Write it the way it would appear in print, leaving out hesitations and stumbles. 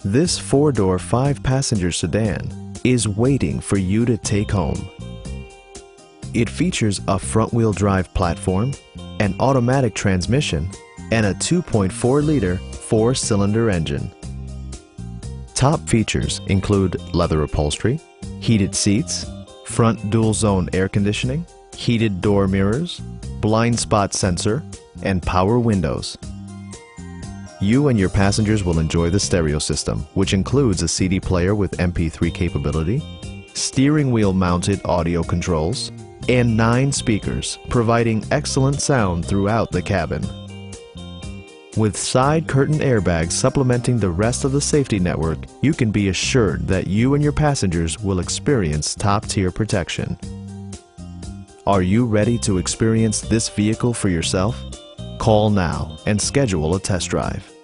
This four-door, five-passenger sedan is waiting for you to take home. It features a front-wheel drive platform, an automatic transmission, and a 2.4-liter four-cylinder engine. Top features include leather upholstery, heated seats, front dual-zone air conditioning, heated door mirrors, blind spot sensor, and power windows. You and your passengers will enjoy the stereo system, which includes a CD player with MP3 capability, steering wheel mounted audio controls, and 9 speakers, providing excellent sound throughout the cabin. With side curtain airbags supplementing the rest of the safety network, you can be assured that you and your passengers will experience top-tier protection. Are you ready to experience this vehicle for yourself? Call now and schedule a test drive.